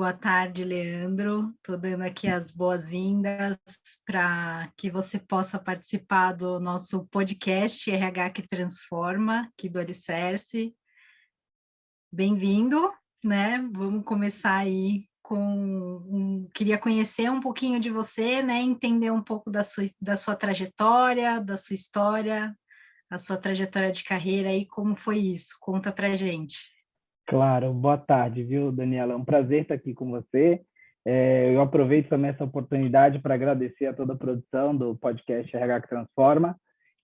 Boa tarde, Leandro. Estou dando aqui as boas-vindas para que você possa participar do nosso podcast RH que Transforma, aqui do Alicerce. Bem-vindo, né? Vamos começar aí queria conhecer um pouquinho de você, né? Entender um pouco da sua trajetória, da sua história, a sua trajetória de carreira aí, como foi isso? Conta pra gente. Claro, boa tarde, viu, Daniela? É um prazer estar aqui com você. Eu aproveito também essa oportunidade para agradecer a toda a produção do podcast RH que Transforma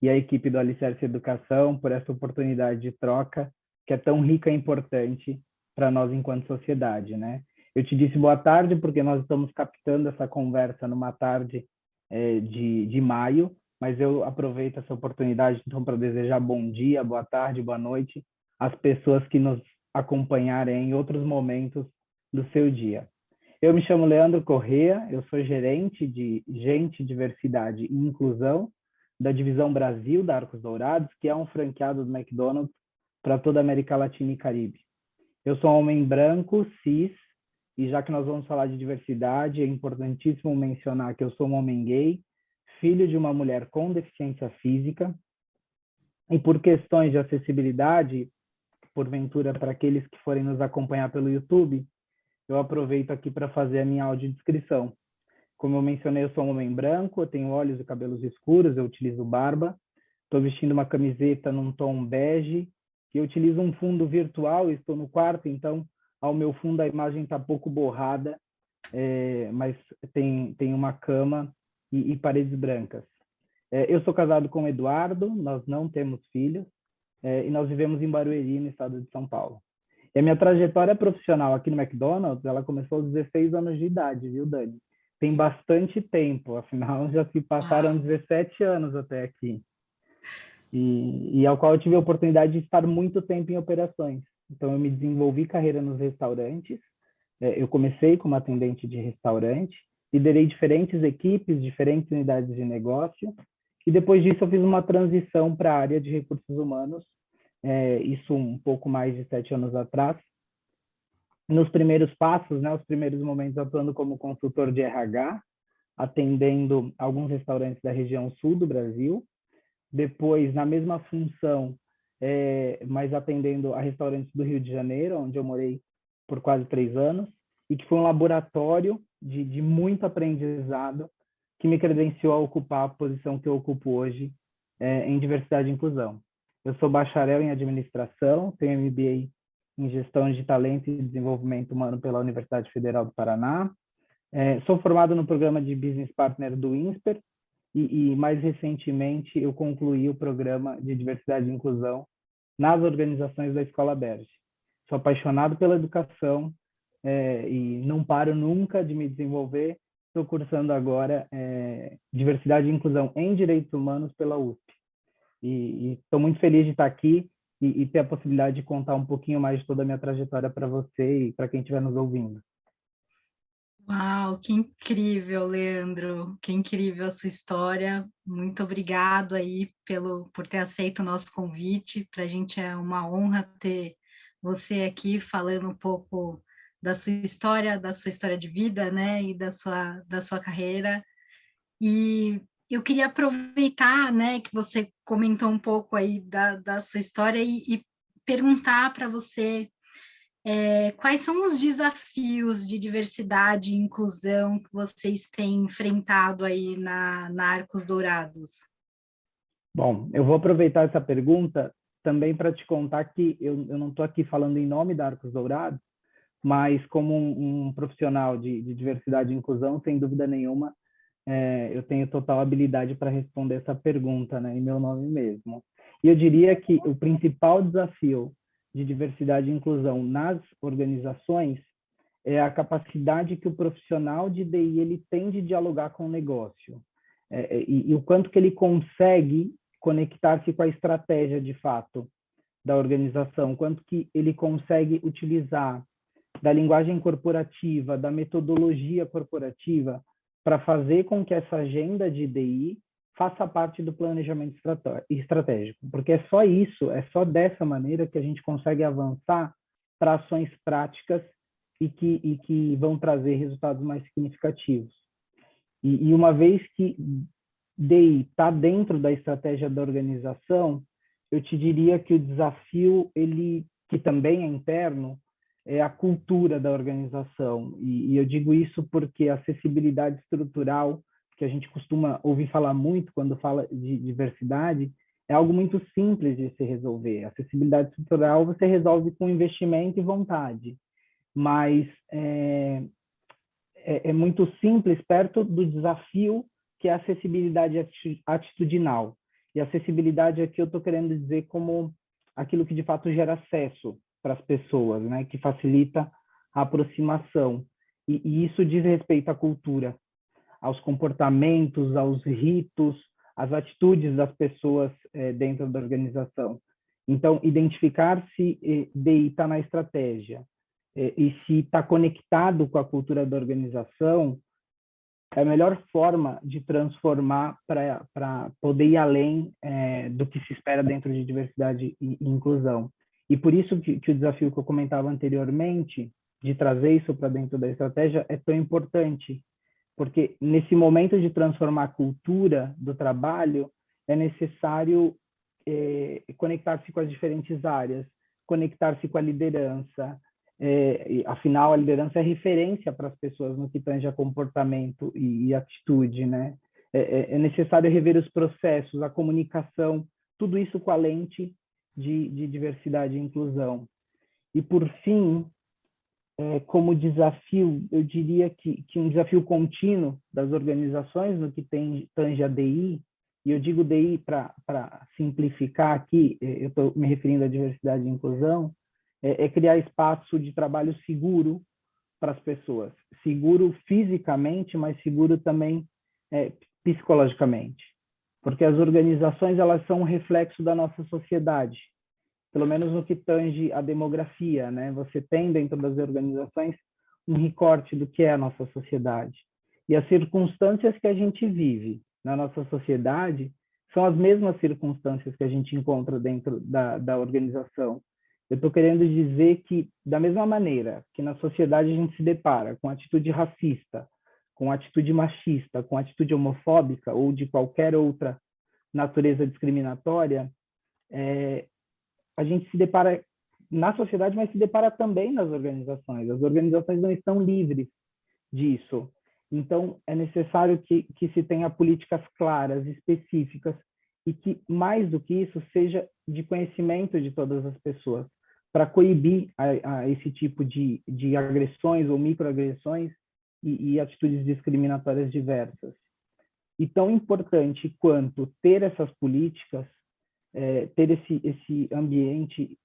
e a equipe do Alicerce Educação por essa oportunidade de troca que é tão rica e importante para nós enquanto sociedade, né? Eu te disse boa tarde porque nós estamos captando essa conversa numa tarde de maio, mas eu aproveito essa oportunidade então para desejar bom dia, boa tarde, boa noite às pessoas que nos acompanharem em outros momentos do seu dia. Eu me chamo Leandro Corrêa, eu sou gerente de Gente, Diversidade e Inclusão da Divisão Brasil da Arcos Dourados, que é um franqueado do McDonald's para toda a América Latina e Caribe. Eu sou um homem branco, cis, e já que nós vamos falar de diversidade, é importantíssimo mencionar que eu sou um homem gay, filho de uma mulher com deficiência física, e por questões de acessibilidade, porventura, para aqueles que forem nos acompanhar pelo YouTube, eu aproveito aqui para fazer a minha audiodescrição. Como eu mencionei, eu sou um homem branco, eu tenho olhos e cabelos escuros, eu utilizo barba, estou vestindo uma camiseta num tom bege, eu utilizo um fundo virtual, estou no quarto, então ao meu fundo a imagem está pouco borrada, mas tem uma cama e paredes brancas. Eu sou casado com o Eduardo, nós não temos filhos, e nós vivemos em Barueri, no estado de São Paulo. E a minha trajetória profissional aqui no McDonald's, ela começou aos 16 anos de idade, viu, Dani? Tem bastante tempo, afinal já se passaram 17 anos até aqui. E ao qual eu tive a oportunidade de estar muito tempo em operações. Então eu me desenvolvi carreira nos restaurantes, eu comecei como atendente de restaurante, liderei diferentes equipes, diferentes unidades de negócio, e depois disso eu fiz uma transição para a área de recursos humanos, isso um pouco mais de 7 anos atrás. Nos primeiros passos, né, os primeiros momentos atuando como consultor de RH, atendendo alguns restaurantes da região sul do Brasil. Depois, na mesma função, mas atendendo a restaurantes do Rio de Janeiro, onde eu morei por quase 3 anos, e que foi um laboratório de muito aprendizado que me credenciou a ocupar a posição que eu ocupo hoje em diversidade e inclusão. Eu sou bacharel em administração, tenho MBA em gestão de talento e desenvolvimento humano pela Universidade Federal do Paraná. Sou formado no programa de Business Partner do INSPER e mais recentemente eu concluí o programa de diversidade e inclusão nas organizações da Escola Berge. Sou apaixonado pela educação e não paro nunca de me desenvolver. Estou cursando agora diversidade e inclusão em direitos humanos pela USP. E estou muito feliz de estar aqui e ter a possibilidade de contar um pouquinho mais de toda a minha trajetória para você e para quem estiver nos ouvindo. Uau, que incrível, Leandro, que incrível a sua história. Muito obrigado aí por ter aceito o nosso convite. Para a gente é uma honra ter você aqui falando um pouco da sua história de vida, né, e da sua carreira. E eu queria aproveitar, né, que você comentou um pouco aí da sua história e perguntar para você quais são os desafios de diversidade e inclusão que vocês têm enfrentado aí na Arcos Dourados? Bom, eu vou aproveitar essa pergunta também para te contar que eu não estou aqui falando em nome da Arcos Dourados, mas como um profissional de diversidade e inclusão, sem dúvida nenhuma, eu tenho total habilidade para responder essa pergunta, né, em meu nome mesmo. E eu diria que o principal desafio de diversidade e inclusão nas organizações é a capacidade que o profissional de DI ele tem de dialogar com o negócio e o quanto que ele consegue conectar-se com a estratégia de fato da organização, quanto que ele consegue utilizar da linguagem corporativa, da metodologia corporativa para fazer com que essa agenda de DI faça parte do planejamento estratégico, porque é só isso, é só dessa maneira que a gente consegue avançar para ações práticas e que vão trazer resultados mais significativos. E uma vez que DI está dentro da estratégia da organização, eu te diria que o desafio, ele, que também é interno, é a cultura da organização. E eu digo isso porque a acessibilidade estrutural, que a gente costuma ouvir falar muito quando fala de diversidade, é algo muito simples de se resolver. A acessibilidade estrutural você resolve com investimento e vontade, mas é muito simples perto do desafio que é a acessibilidade atitudinal. E acessibilidade aqui eu estou querendo dizer como aquilo que de fato gera acesso para as pessoas, né? Que facilita a aproximação. E isso diz respeito à cultura, aos comportamentos, aos ritos, às atitudes das pessoas dentro da organização. Então, identificar se DI está na estratégia e se está conectado com a cultura da organização é a melhor forma de transformar para poder ir além do que se espera dentro de diversidade e inclusão. E por isso que o desafio que eu comentava anteriormente, de trazer isso para dentro da estratégia, é tão importante, porque nesse momento de transformar a cultura do trabalho, é necessário conectar-se com as diferentes áreas, conectar-se com a liderança, afinal, a liderança é referência para as pessoas no que tange a comportamento e atitude, né? É necessário rever os processos, a comunicação, tudo isso com a lente de diversidade e inclusão. E, por fim, como desafio, eu diria que um desafio contínuo das organizações no que tange a DI, e eu digo DI para simplificar aqui, eu estou me referindo à diversidade e inclusão, é criar espaço de trabalho seguro para as pessoas. Seguro fisicamente, mas seguro também psicologicamente. Porque as organizações, elas são um reflexo da nossa sociedade, pelo menos no que tange a demografia, né? Você tem dentro das organizações um recorte do que é a nossa sociedade. E as circunstâncias que a gente vive na nossa sociedade são as mesmas circunstâncias que a gente encontra dentro da organização. Eu estou querendo dizer que, da mesma maneira que na sociedade a gente se depara com atitude racista, com atitude machista, com atitude homofóbica ou de qualquer outra natureza discriminatória, a gente se depara na sociedade, mas se depara também nas organizações. As organizações não estão livres disso. Então, é necessário que se tenha políticas claras, específicas, e que, mais do que isso, seja de conhecimento de todas as pessoas, para coibir a esse tipo de agressões ou microagressões e atitudes discriminatórias diversas. E tão importante quanto ter essas políticas, ter esse ambiente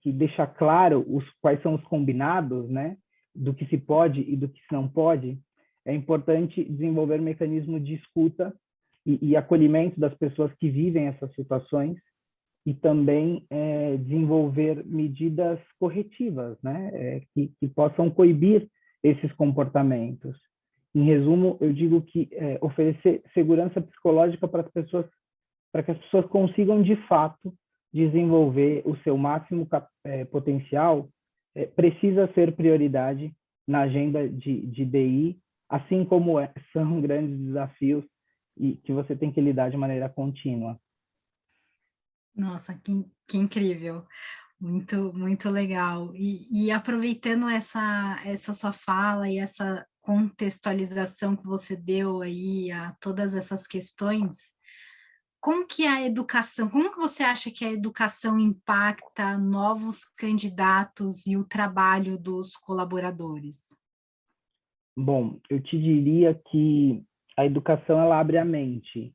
que deixa claro quais são os combinados, né, do que se pode e do que se não pode, é importante desenvolver mecanismos de escuta e acolhimento das pessoas que vivem essas situações e também desenvolver medidas corretivas, né, que possam coibir esses comportamentos. Em resumo, eu digo que oferecer segurança psicológica para as pessoas, para que as pessoas consigam, de fato, desenvolver o seu máximo potencial, precisa ser prioridade na agenda de DI, assim como são grandes desafios e que você tem que lidar de maneira contínua. Nossa, que incrível! Muito, muito legal. E aproveitando essa sua fala e essa contextualização que você deu aí a todas essas questões, como que a educação, como que você acha que a educação impacta novos candidatos e o trabalho dos colaboradores? Bom, eu te diria que a educação, ela abre a mente,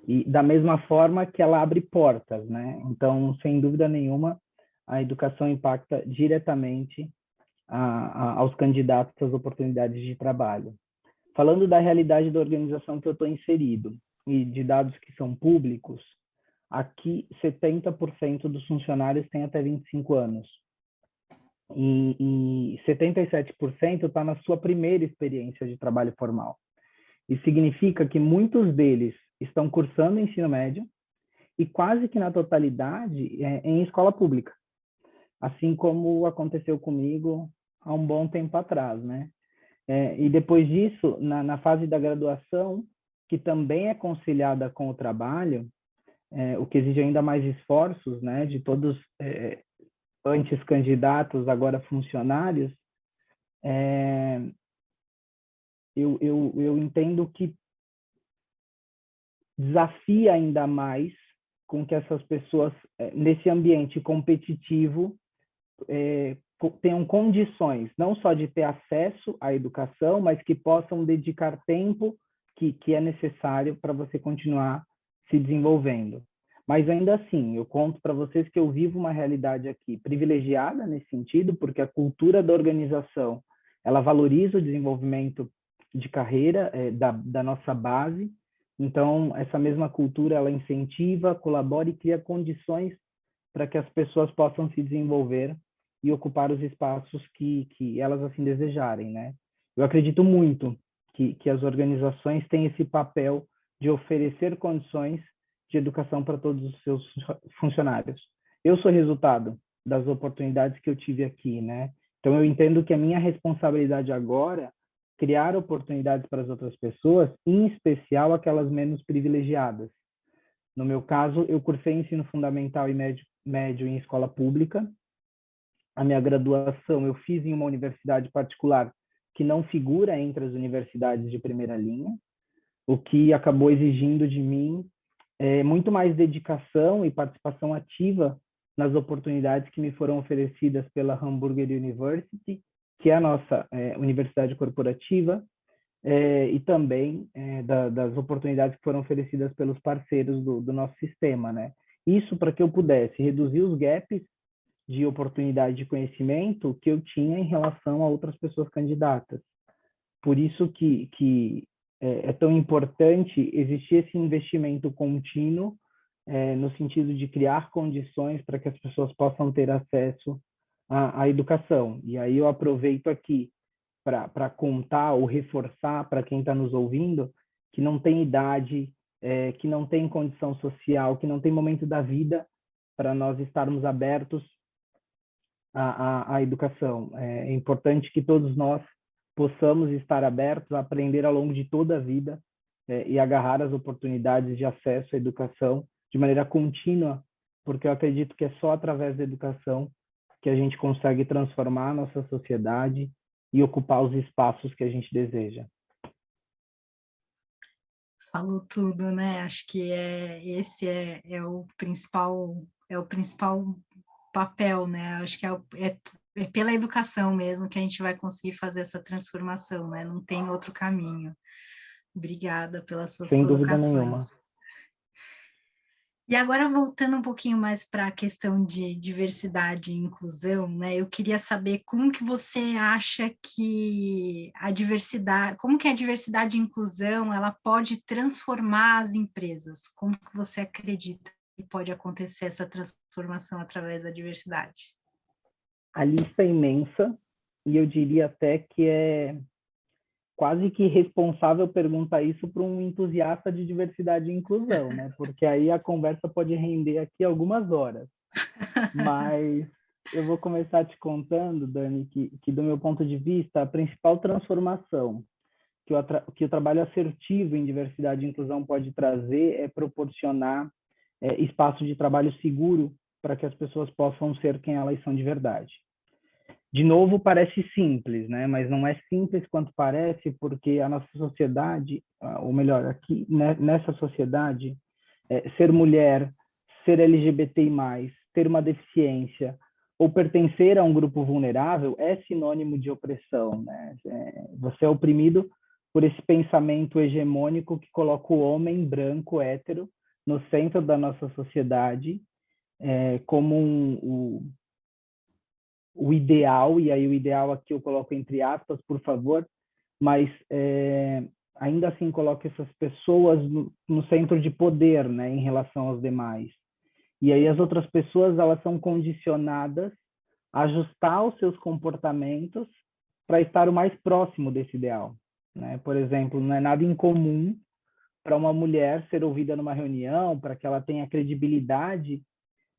e da mesma forma que ela abre portas, né? Então, sem dúvida nenhuma, a educação impacta diretamente aos candidatos às oportunidades de trabalho. Falando da realidade da organização que eu estou inserido e de dados que são públicos, aqui 70% dos funcionários têm até 25 anos. E 77% está na sua primeira experiência de trabalho formal. Isso significa que muitos deles estão cursando ensino médio e quase que na totalidade em escola pública. Assim como aconteceu comigo há um bom tempo atrás, né? E depois disso, na fase da graduação, que também é conciliada com o trabalho, o que exige ainda mais esforços, né, de todos antes candidatos, agora funcionários, eu entendo que desafia ainda mais com que essas pessoas, nesse ambiente competitivo, tenham condições, não só de ter acesso à educação, mas que possam dedicar tempo que é necessário para você continuar se desenvolvendo. Mas ainda assim, eu conto para vocês que eu vivo uma realidade aqui privilegiada nesse sentido, porque a cultura da organização, ela valoriza o desenvolvimento de carreira da nossa base. Então, essa mesma cultura, ela incentiva, colabora e cria condições para que as pessoas possam se desenvolver e ocupar os espaços que elas assim desejarem, né? Eu acredito muito que as organizações têm esse papel de oferecer condições de educação para todos os seus funcionários. Eu sou resultado das oportunidades que eu tive aqui, né? Então, eu entendo que a minha responsabilidade agora é criar oportunidades para as outras pessoas, em especial aquelas menos privilegiadas. No meu caso, eu cursei ensino fundamental e médio em escola pública. A minha graduação eu fiz em uma universidade particular que não figura entre as universidades de primeira linha, o que acabou exigindo de mim muito mais dedicação e participação ativa nas oportunidades que me foram oferecidas pela Hamburger University, que é a nossa universidade corporativa, e também das oportunidades que foram oferecidas pelos parceiros do nosso sistema, né? Isso para que eu pudesse reduzir os gaps de oportunidade de conhecimento que eu tinha em relação a outras pessoas candidatas. Por isso que é tão importante existir esse investimento contínuo no sentido de criar condições para que as pessoas possam ter acesso à educação. E aí eu aproveito aqui para contar ou reforçar para quem está nos ouvindo que não tem idade, que não tem condição social, que não tem momento da vida para nós estarmos abertos à educação. É importante que todos nós possamos estar abertos a aprender ao longo de toda a vida e agarrar as oportunidades de acesso à educação de maneira contínua, porque eu acredito que é só através da educação que a gente consegue transformar a nossa sociedade e ocupar os espaços que a gente deseja. Falou tudo, né? Acho que esse é o principal papel, né? Acho que é pela educação mesmo que a gente vai conseguir fazer essa transformação, né? Não tem outro caminho. Obrigada pelas suas Sem dúvida colocações. nenhuma. E agora, voltando um pouquinho mais para a questão de diversidade e inclusão, né? Eu queria saber como que você acha que a diversidade e inclusão, ela pode transformar as empresas? Como que você acredita que pode acontecer essa transformação através da diversidade? A lista é imensa e eu diria até que é quase que responsável perguntar isso para um entusiasta de diversidade e inclusão, né? Porque aí a conversa pode render aqui algumas horas. Mas eu vou começar te contando, Dani, que do meu ponto de vista, a principal transformação que o trabalho assertivo em diversidade e inclusão pode trazer é proporcionar espaço de trabalho seguro para que as pessoas possam ser quem elas são de verdade. De novo, parece simples, né? Mas não é simples quanto parece, porque a nossa sociedade, ou melhor, aqui nessa sociedade, ser mulher, ser LGBTI+, ter uma deficiência ou pertencer a um grupo vulnerável é sinônimo de opressão, né? Você é oprimido por esse pensamento hegemônico que coloca o homem branco, hétero, no centro da nossa sociedade, como o ideal, e aí o ideal aqui eu coloco entre aspas, por favor, mas ainda assim coloca essas pessoas no centro de poder, né, em relação aos demais. E aí as outras pessoas, elas são condicionadas a ajustar os seus comportamentos para estar o mais próximo desse ideal, né? Por exemplo, não é nada incomum para uma mulher ser ouvida numa reunião, para que ela tenha credibilidade,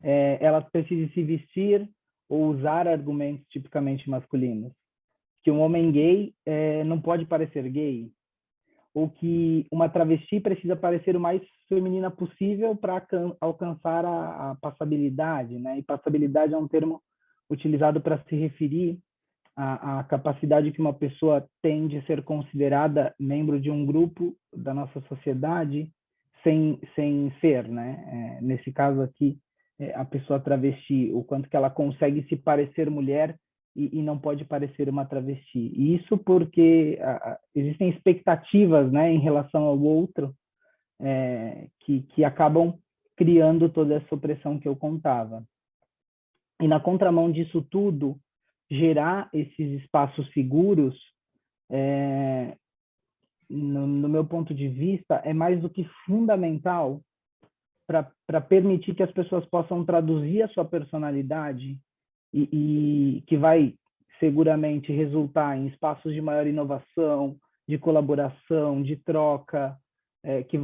ela precisa se vestir ou usar argumentos tipicamente masculinos. que um homem gay não pode parecer gay, ou que uma travesti precisa parecer o mais feminina possível para alcançar a passabilidade, né? E passabilidade é um termo utilizado para se referir à capacidade que uma pessoa tem de ser considerada membro de um grupo da nossa sociedade sem ser, né? Nesse caso aqui, a pessoa travesti, o quanto que ela consegue se parecer mulher e não pode parecer uma travesti. E isso porque existem expectativas, né, em relação ao outro, que acabam criando toda essa opressão que eu contava. E na contramão disso tudo, gerar esses espaços seguros, no meu ponto de vista, é mais do que fundamental para permitir que as pessoas possam traduzir a sua personalidade e que vai seguramente resultar em espaços de maior inovação, de colaboração, de troca, que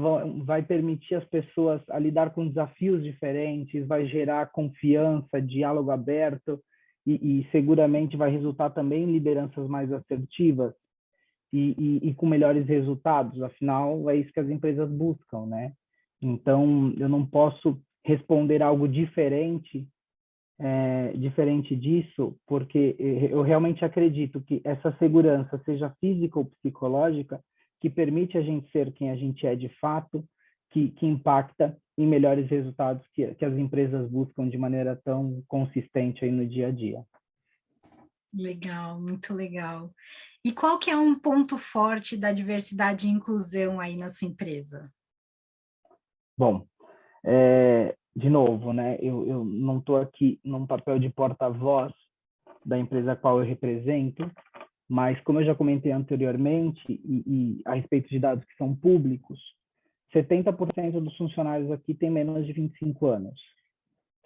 vai permitir as pessoas a lidar com desafios diferentes, vai gerar confiança, diálogo aberto e seguramente vai resultar também em lideranças mais assertivas e com melhores resultados. Afinal, é isso que as empresas buscam, né? Então, eu não posso responder algo diferente disso, porque eu realmente acredito que essa segurança, seja física ou psicológica, que permite a gente ser quem a gente é de fato, que impacta em melhores resultados que as empresas buscam de maneira tão consistente aí no dia a dia. Legal, muito legal. E qual que é um ponto forte da diversidade e inclusão aí na sua empresa? Bom, de novo, né? Eu não estou aqui num papel de porta-voz da empresa a qual eu represento, mas como eu já comentei anteriormente e a respeito de dados que são públicos, 70% dos funcionários aqui têm menos de 25 anos.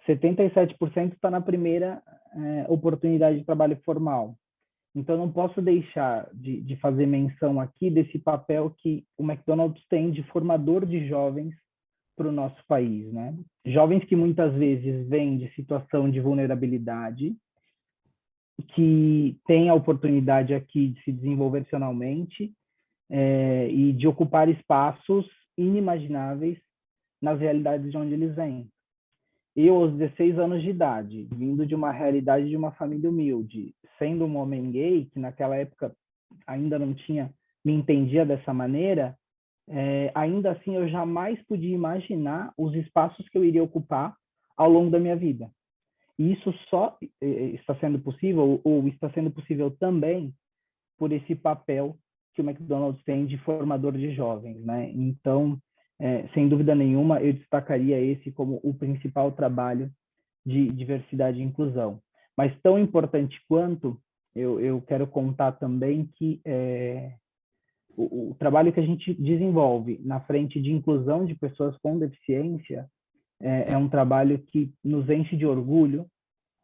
77% está na primeira oportunidade de trabalho formal. Então, não posso deixar de fazer menção aqui desse papel que o McDonald's tem de formador de jovens para o nosso país, né? Jovens que muitas vezes vêm de situação de vulnerabilidade, que têm a oportunidade aqui de se desenvolver profissionalmente e de ocupar espaços inimagináveis nas realidades de onde eles vêm. Eu, aos 16 anos de idade, vindo de uma realidade de uma família humilde, sendo um homem gay, que naquela época ainda não me entendia dessa maneira, ainda assim eu jamais podia imaginar os espaços que eu iria ocupar ao longo da minha vida. E isso só está sendo possível, ou está sendo possível também, por esse papel que o McDonald's tem de formador de jovens, né? Então, sem dúvida nenhuma, eu destacaria esse como o principal trabalho de diversidade e inclusão. Mas tão importante quanto, eu quero contar também que o trabalho que a gente desenvolve na frente de inclusão de pessoas com deficiência é um trabalho que nos enche de orgulho,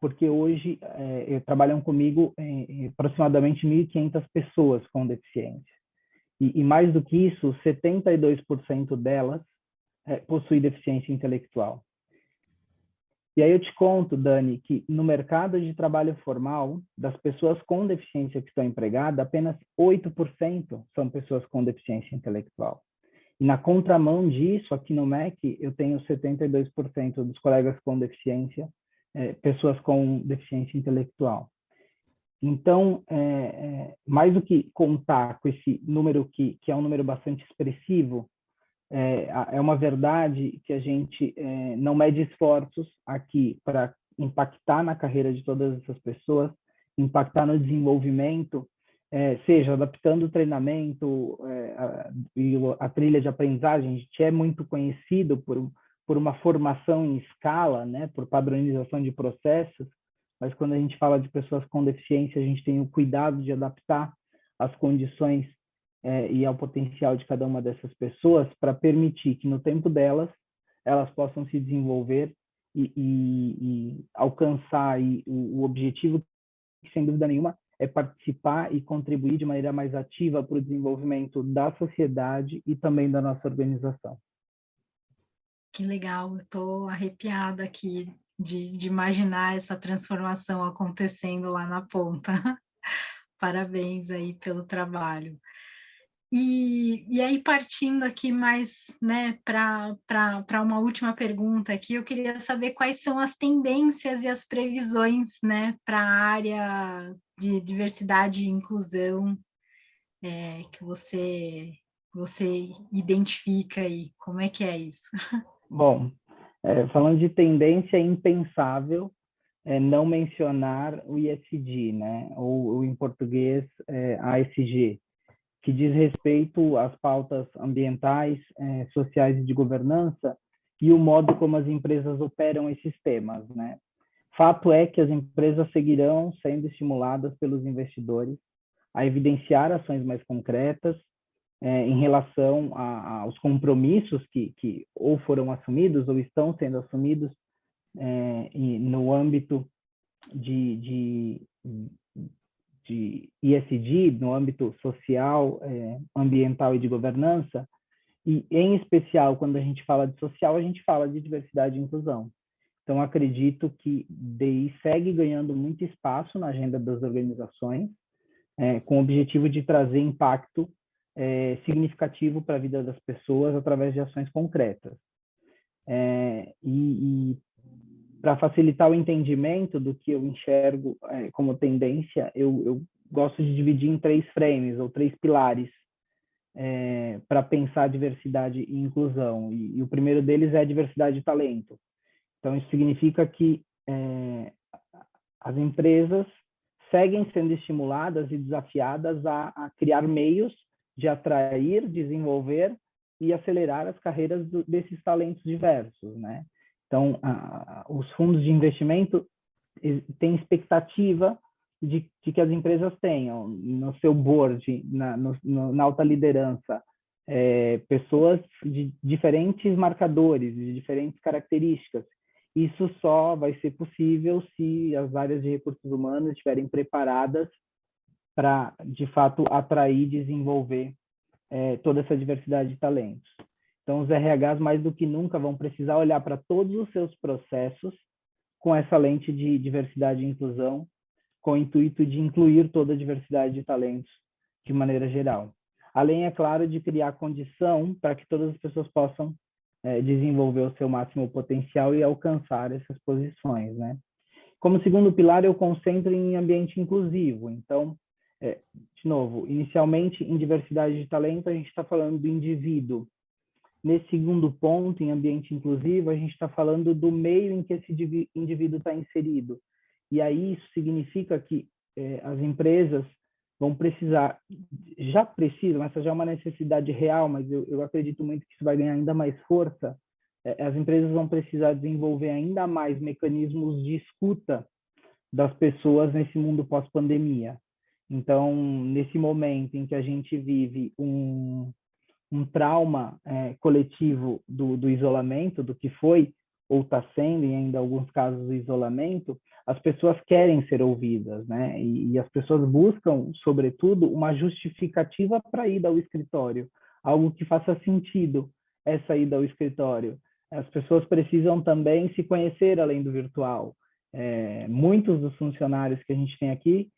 porque hoje trabalham comigo aproximadamente 1.500 pessoas com deficiência. E mais do que isso, 72% delas possuem deficiência intelectual. E aí eu te conto, Dani, que no mercado de trabalho formal, das pessoas com deficiência que estão empregadas, apenas 8% são pessoas com deficiência intelectual. E na contramão disso, aqui no MEC, eu tenho 72% dos colegas com deficiência, pessoas com deficiência intelectual. Então, mais do que contar com esse número que é um número bastante expressivo, é uma verdade que a gente não mede esforços aqui para impactar na carreira de todas essas pessoas, impactar no desenvolvimento, seja adaptando o treinamento e a trilha de aprendizagem. A gente é muito conhecido por uma formação em escala, né, por padronização de processos, mas quando a gente fala de pessoas com deficiência, a gente tem o cuidado de adaptar as condições e ao potencial de cada uma dessas pessoas para permitir que no tempo delas elas possam se desenvolver e alcançar o objetivo que, sem dúvida nenhuma, é participar e contribuir de maneira mais ativa para o desenvolvimento da sociedade e também da nossa organização. Que legal, eu estou arrepiada aqui de imaginar essa transformação acontecendo lá na ponta. Parabéns aí pelo trabalho. E aí partindo aqui mais, né, para uma última pergunta aqui, eu queria saber quais são as tendências e as previsões, né, para a área de diversidade e inclusão, que você identifica aí, como é que é isso? Bom, falando de tendência, é impensável não mencionar o ISD, né? Ou em português, ASG, que diz respeito às pautas ambientais, sociais e de governança e o modo como as empresas operam esses temas, né? Fato é que as empresas seguirão sendo estimuladas pelos investidores a evidenciar ações mais concretas em relação aos compromissos que ou foram assumidos ou estão sendo assumidos no âmbito de ESG, no âmbito social, ambiental e de governança, e em especial quando a gente fala de social, a gente fala de diversidade e inclusão. Então, acredito que DI segue ganhando muito espaço na agenda das organizações, com o objetivo de trazer impacto significativo para a vida das pessoas através de ações concretas. E para facilitar o entendimento do que eu enxergo como tendência, eu gosto de dividir em 3 frames ou 3 pilares para pensar diversidade e inclusão. E o primeiro deles é a diversidade de talento. Então, isso significa que as empresas seguem sendo estimuladas e desafiadas a criar meios de atrair, desenvolver e acelerar as carreiras desses talentos diversos, né? Então, os fundos de investimento têm expectativa de que as empresas tenham no seu board, na alta liderança, pessoas de diferentes marcadores, de diferentes características. Isso só vai ser possível se as áreas de recursos humanos estiverem preparadas para, de fato, atrair e desenvolver toda essa diversidade de talentos. Então, os RHs, mais do que nunca, vão precisar olhar para todos os seus processos com essa lente de diversidade e inclusão, com o intuito de incluir toda a diversidade de talentos de maneira geral. Além, é claro, de criar condição para que todas as pessoas possam desenvolver o seu máximo potencial e alcançar essas posições, né? Como segundo pilar, eu concentro em ambiente inclusivo. Então, de novo, inicialmente, em diversidade de talento, a gente está falando do indivíduo. Nesse segundo ponto, em ambiente inclusivo, a gente está falando do meio em que esse indivíduo está inserido. E aí isso significa que as empresas vão precisar, já precisam, essa já é uma necessidade real, mas eu acredito muito que isso vai ganhar ainda mais força. As empresas vão precisar desenvolver ainda mais mecanismos de escuta das pessoas nesse mundo pós-pandemia. Então, nesse momento em que a gente vive um trauma coletivo do isolamento, do que foi ou está sendo, em ainda alguns casos, o isolamento, as pessoas querem ser ouvidas, né? E as pessoas buscam, sobretudo, uma justificativa para ir ao escritório, algo que faça sentido essa ida ao escritório. As pessoas precisam também se conhecer além do virtual. Muitos dos funcionários que a gente tem aqui,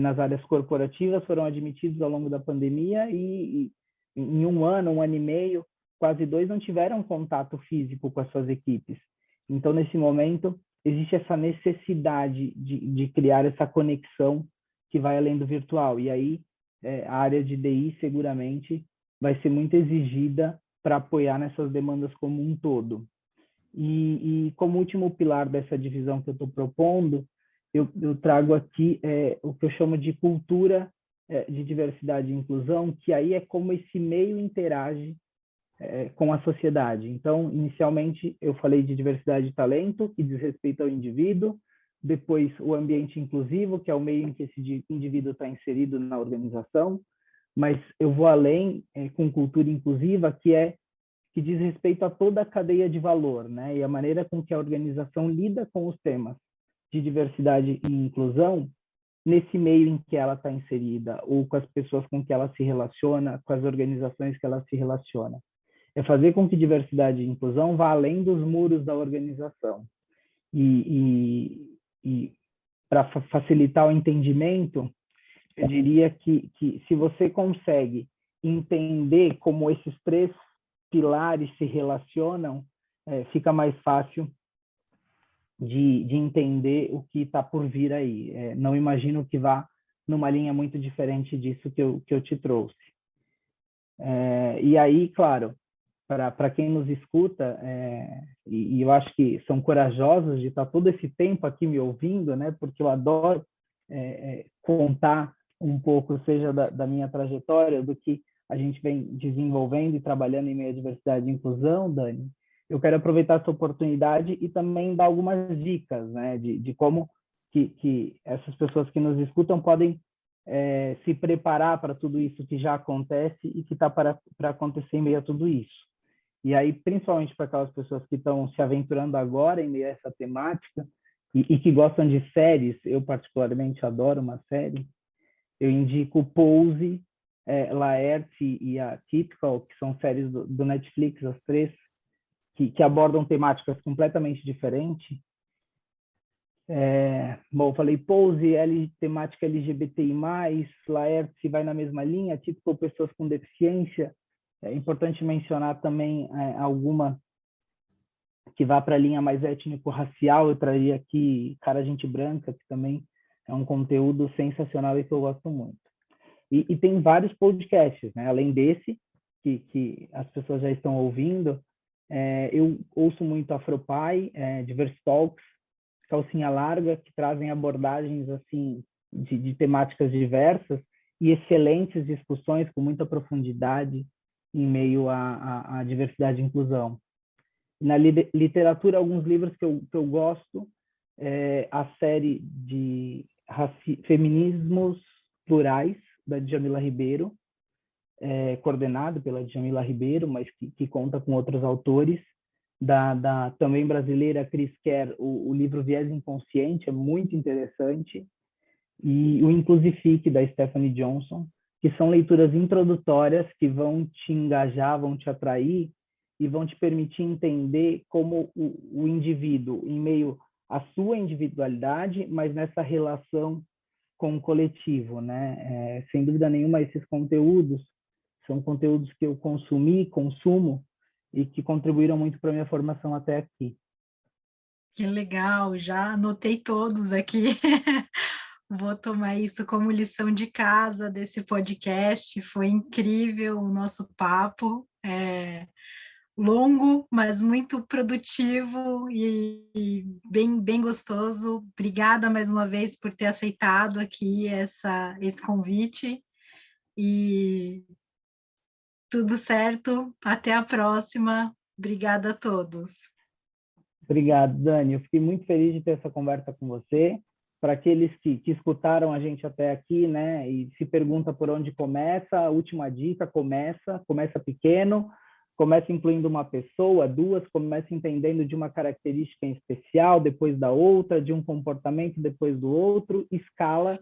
nas áreas corporativas, foram admitidos ao longo da pandemia e em um ano e meio, quase 2 não tiveram contato físico com as suas equipes. Então, nesse momento, existe essa necessidade de criar essa conexão que vai além do virtual. E aí, a área de DI seguramente vai ser muito exigida para apoiar nessas demandas como um todo. E como último pilar dessa divisão que eu estou propondo, eu trago aqui o que eu chamo de cultura de diversidade e inclusão, que aí é como esse meio interage com a sociedade. Então, inicialmente, eu falei de diversidade de talento, que diz respeito ao indivíduo, depois o ambiente inclusivo, que é o meio em que esse indivíduo está inserido na organização, mas eu vou além com cultura inclusiva, que diz respeito a toda a cadeia de valor, né? E a maneira com que a organização lida com os temas de diversidade e inclusão nesse meio em que ela está inserida, ou com as pessoas com que ela se relaciona, com as organizações que ela se relaciona. É fazer com que diversidade e inclusão vá além dos muros da organização. E para facilitar o entendimento, eu diria que se você consegue entender como esses 3 pilares se relacionam, fica mais fácil de entender o que está por vir aí. Não imagino que vá numa linha muito diferente disso que eu te trouxe. E aí, claro, para quem nos escuta, e eu acho que são corajosos de estar todo esse tempo aqui me ouvindo, né? Porque eu adoro contar um pouco, seja da minha trajetória, do que a gente vem desenvolvendo e trabalhando em meio à diversidade e inclusão, Dani. Eu quero aproveitar essa oportunidade e também dar algumas dicas, né, de como que essas pessoas que nos escutam podem se preparar para tudo isso que já acontece e que está para acontecer em meio a tudo isso. E aí, principalmente para aquelas pessoas que estão se aventurando agora em meio a essa temática e que gostam de séries, eu particularmente adoro uma série, eu indico Pose, Laerte e a Typical, que são séries do Netflix, as 3, que abordam temáticas completamente diferentes. Bom, eu falei Pose, temática LGBTI+, Laerte vai na mesma linha, Typical, pessoas com deficiência. É importante mencionar também alguma que vá para a linha mais étnico-racial. Eu traria aqui Cara Gente Branca, que também é um conteúdo sensacional e que eu gosto muito. E tem vários podcasts, né? Além desse, que as pessoas já estão ouvindo, eu ouço muito Afropai, Diverse Talks, Calcinha Larga, que trazem abordagens assim de temáticas diversas e excelentes discussões com muita profundidade em meio à diversidade e inclusão. Na literatura, alguns livros que eu gosto, a série de Feminismos Plurais, da Djamila Ribeiro, coordenado pela Djamila Ribeiro, mas que conta com outros autores, da também brasileira Cris Kerr, o livro Viés Inconsciente, é muito interessante, e o Inclusifique, da Stephanie Johnson, que são leituras introdutórias que vão te engajar, vão te atrair e vão te permitir entender como o indivíduo, em meio à sua individualidade, mas nessa relação com o coletivo, né? Sem dúvida nenhuma, esses conteúdos são conteúdos que eu consumo, e que contribuíram muito para a minha formação até aqui. Que legal, já anotei todos aqui. Vou tomar isso como lição de casa desse podcast. Foi incrível o nosso papo. Longo, mas muito produtivo e bem gostoso. Obrigada mais uma vez por ter aceitado aqui esse convite. E tudo certo. Até a próxima. Obrigada a todos. Obrigado, Dani. Eu fiquei muito feliz de ter essa conversa com você. Para aqueles que escutaram a gente até aqui, né, e se pergunta por onde começa, a última dica: começa pequeno, começa incluindo uma pessoa, 2, começa entendendo de uma característica em especial, depois da outra, de um comportamento, depois do outro, escala,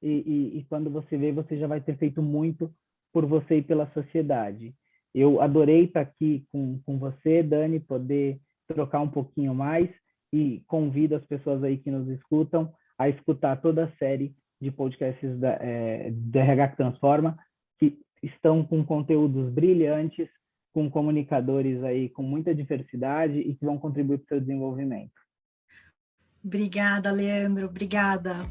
e quando você vê, você já vai ter feito muito por você e pela sociedade. Eu adorei estar aqui com você, Dani, poder trocar um pouquinho mais, e convido as pessoas aí que nos escutam a escutar toda a série de podcasts da RH que Transforma, que estão com conteúdos brilhantes, com comunicadores aí com muita diversidade e que vão contribuir para o seu desenvolvimento. Obrigada, Leandro. Obrigada.